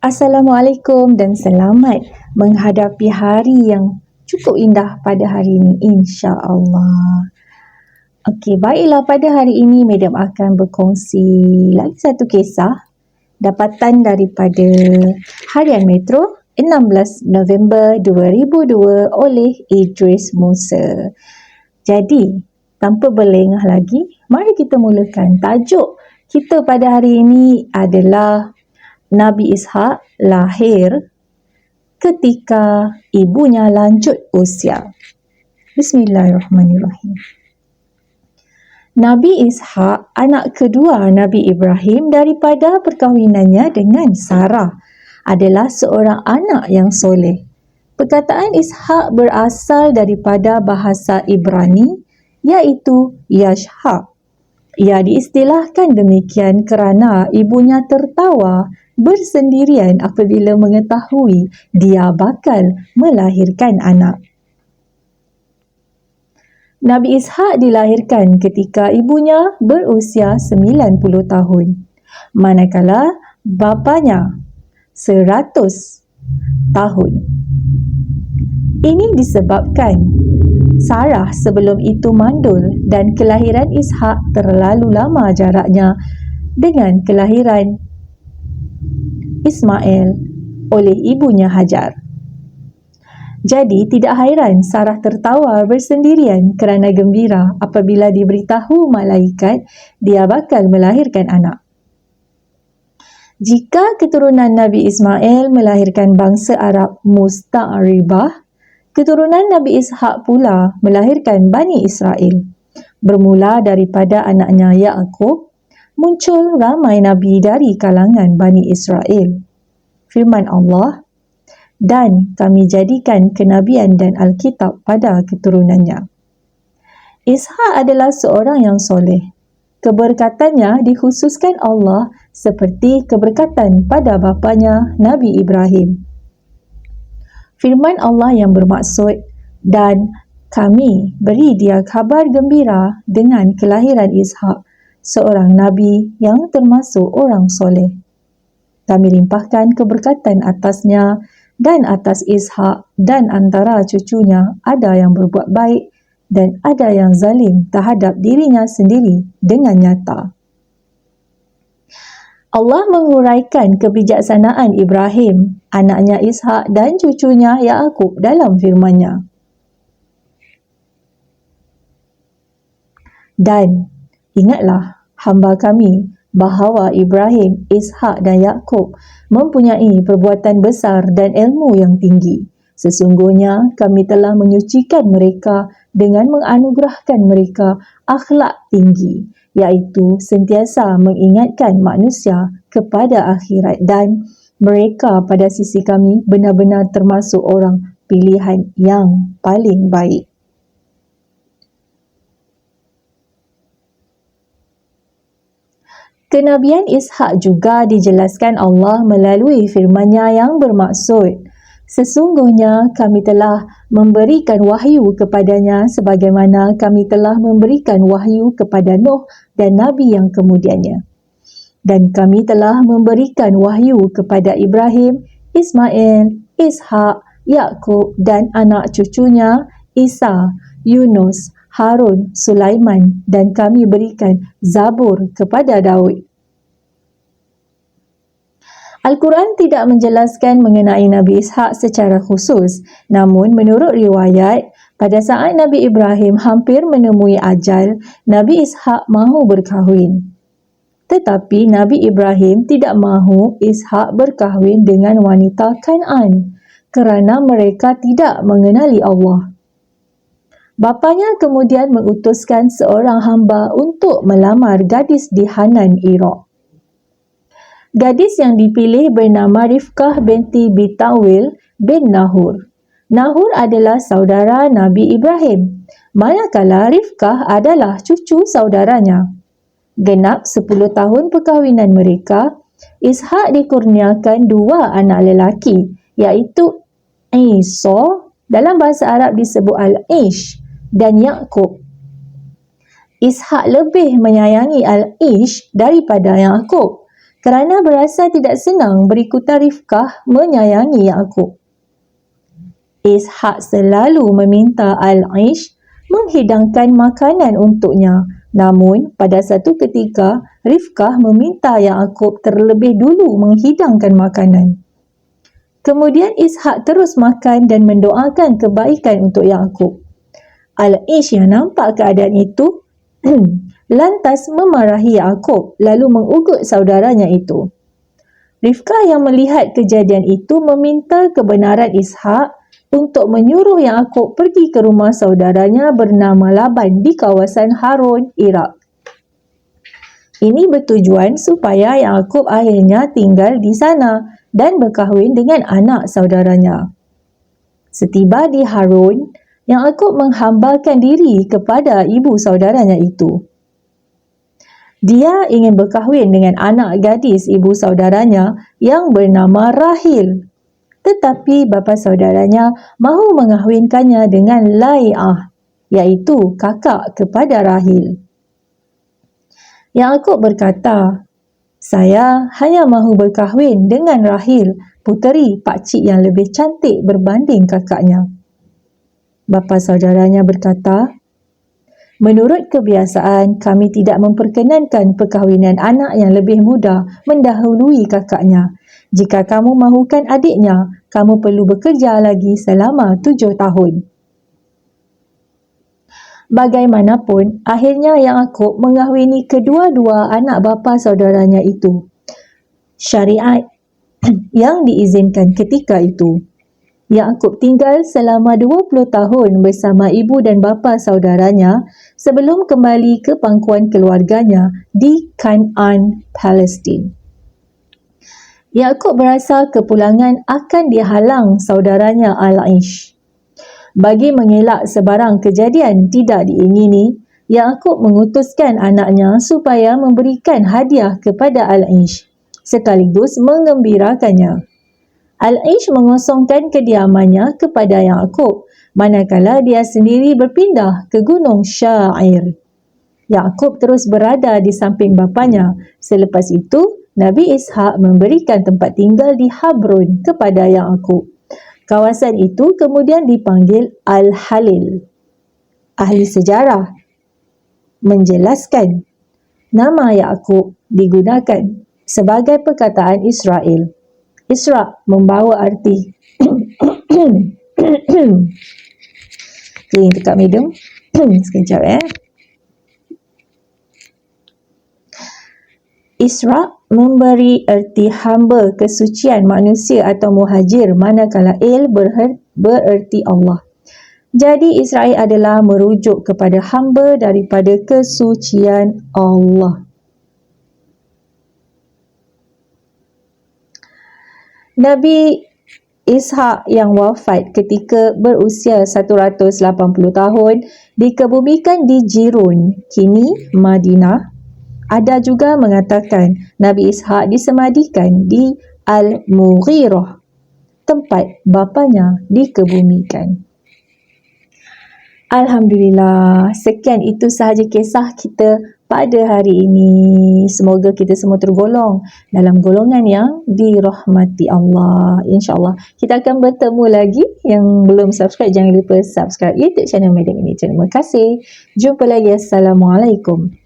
Assalamualaikum dan selamat menghadapi hari yang cukup indah pada hari ini, insya-Allah. Okey, baiklah, pada hari ini Madam akan berkongsi lagi satu kisah dapatan daripada Harian Metro 16 November 2002 oleh Idris Musa. Jadi, tanpa berlengah lagi, mari kita mulakan. Tajuk kita pada hari ini adalah Nabi Ishak lahir ketika ibunya lanjut usia. Bismillahirrahmanirrahim. Nabi Ishak, anak kedua Nabi Ibrahim daripada perkahwinannya dengan Sarah, adalah seorang anak yang soleh. Perkataan Ishak berasal daripada bahasa Ibrani, iaitu Yashhak. Ia diistilahkan demikian kerana ibunya tertawa bersendirian apabila mengetahui dia bakal melahirkan anak. Nabi Ishak dilahirkan ketika ibunya berusia 90 tahun, manakala bapanya 100 tahun. Ini disebabkan Sarah sebelum itu mandul dan kelahiran Ishak terlalu lama jaraknya dengan kelahiran Ismail oleh ibunya Hajar. Jadi tidak hairan Sarah tertawa bersendirian kerana gembira apabila diberitahu malaikat dia bakal melahirkan anak. Jika keturunan Nabi Ismail melahirkan bangsa Arab Musta'ribah, keturunan Nabi Ishak pula melahirkan Bani Israel. Bermula daripada anaknya Ya'qub, muncul ramai Nabi dari kalangan Bani Israel. Firman Allah, dan kami jadikan kenabian dan Alkitab pada keturunannya. Ishak adalah seorang yang soleh. Keberkatannya dikhususkan Allah seperti keberkatan pada bapanya Nabi Ibrahim. Firman Allah yang bermaksud, dan kami beri dia kabar gembira dengan kelahiran Ishak, seorang Nabi yang termasuk orang soleh. Kami limpahkan keberkatan atasnya dan atas Ishak, dan antara cucunya ada yang berbuat baik dan ada yang zalim terhadap dirinya sendiri dengan nyata. Allah menguraikan kebijaksanaan Ibrahim, anaknya Ishak dan cucunya Ya'qub dalam firman-Nya. Dan ingatlah hamba kami bahawa Ibrahim, Ishak dan Ya'qub mempunyai perbuatan besar dan ilmu yang tinggi. Sesungguhnya kami telah menyucikan mereka dengan menganugerahkan mereka akhlak tinggi, iaitu sentiasa mengingatkan manusia kepada akhirat, dan mereka pada sisi kami benar-benar termasuk orang pilihan yang paling baik. Kenabian Ishak juga dijelaskan Allah melalui firman-Nya yang bermaksud, sesungguhnya kami telah memberikan wahyu kepadanya sebagaimana kami telah memberikan wahyu kepada Nuh dan Nabi yang kemudiannya. Dan kami telah memberikan wahyu kepada Ibrahim, Ismail, Ishak, Ya'qub dan anak cucunya Isa, Yunus, Harun, Sulaiman, dan kami berikan Zabur kepada Daud. Al-Quran tidak menjelaskan mengenai Nabi Ishak secara khusus, namun menurut riwayat, pada saat Nabi Ibrahim hampir menemui ajal, Nabi Ishak mahu berkahwin. Tetapi Nabi Ibrahim tidak mahu Ishak berkahwin dengan wanita Kan'an kerana mereka tidak mengenali Allah. Bapanya kemudian mengutuskan seorang hamba untuk melamar gadis di Hanan, Iraq. Gadis yang dipilih bernama Rifkah binti Bitawil bin Nahur. Nahur adalah saudara Nabi Ibrahim, manakala Rifkah adalah cucu saudaranya. Genap 10 tahun perkahwinan mereka, Ishak dikurniakan 2 anak lelaki, iaitu Isa, dalam bahasa Arab disebut Al-Ish, dan Ya'qub. Ishak lebih menyayangi Al-Ish daripada Ya'qub kerana berasa tidak senang berikutan Rifkah menyayangi Ya'qub. Ishak selalu meminta Al-Aish menghidangkan makanan untuknya. Namun, pada satu ketika, Rifkah meminta Ya'qub terlebih dulu menghidangkan makanan. Kemudian Ishak terus makan dan mendoakan kebaikan untuk Ya'qub. Al-Aish yang nampak keadaan itu lantas memarahi Ya'qub lalu mengugut saudaranya itu. Rifkah yang melihat kejadian itu meminta kebenaran Ishak untuk menyuruh Ya'qub pergi ke rumah saudaranya bernama Laban di kawasan Harun, Iraq. Ini bertujuan supaya Ya'qub akhirnya tinggal di sana dan berkahwin dengan anak saudaranya. Setiba di Harun, Ya'qub menghambakan diri kepada ibu saudaranya itu. Dia ingin berkahwin dengan anak gadis ibu saudaranya yang bernama Rahil. Tetapi bapa saudaranya mahu mengahwinkannya dengan Lai'ah, iaitu kakak kepada Rahil. Ya'qub berkata, "Saya hanya mahu berkahwin dengan Rahil, puteri pakcik yang lebih cantik berbanding kakaknya." Bapa saudaranya berkata, "Menurut kebiasaan, kami tidak memperkenankan perkahwinan anak yang lebih muda mendahului kakaknya. Jika kamu mahukan adiknya, kamu perlu bekerja lagi selama 7 tahun. Bagaimanapun, akhirnya Ya'qub mengahwini kedua-dua anak bapa saudaranya itu. Syariat yang diizinkan ketika itu. Ya'qub tinggal selama 20 tahun bersama ibu dan bapa saudaranya sebelum kembali ke pangkuan keluarganya di Kan'an, Palestin. Ya'qub berasa kepulangan akan dihalang saudaranya Al-Aish. Bagi mengelak sebarang kejadian tidak diingini, Ya'qub mengutuskan anaknya supaya memberikan hadiah kepada Al-Aish, sekaligus mengembirakannya. Al-Aish mengosongkan kediamannya kepada Ya'qub, manakala dia sendiri berpindah ke Gunung Syair. Ya'qub terus berada di samping bapanya. Selepas itu, Nabi Ishak memberikan tempat tinggal di Habron kepada Ya'qub. Kawasan itu kemudian dipanggil Al-Halil. Ahli sejarah menjelaskan nama Ya'qub digunakan sebagai perkataan Israel. Isra membawa arti keling dekat hidung. Sekejap Isra memberi erti hamba kesucian manusia atau muhajir, manakala Il bererti Allah. Jadi Israel adalah merujuk kepada hamba daripada kesucian Allah. Nabi Ishak yang wafat ketika berusia 180 tahun dikebumikan di Jirun, kini Madinah. Ada juga mengatakan Nabi Ishak disemadikan di Al-Mughirah, tempat bapanya dikebumikan. Alhamdulillah, sekian itu sahaja kisah kita pada hari ini. Semoga kita semua tergolong dalam golongan yang dirahmati Allah. InsyaAllah kita akan bertemu lagi. Yang belum subscribe, jangan lupa subscribe YouTube channel Madam ini. Terima kasih. Jumpa lagi. Assalamualaikum.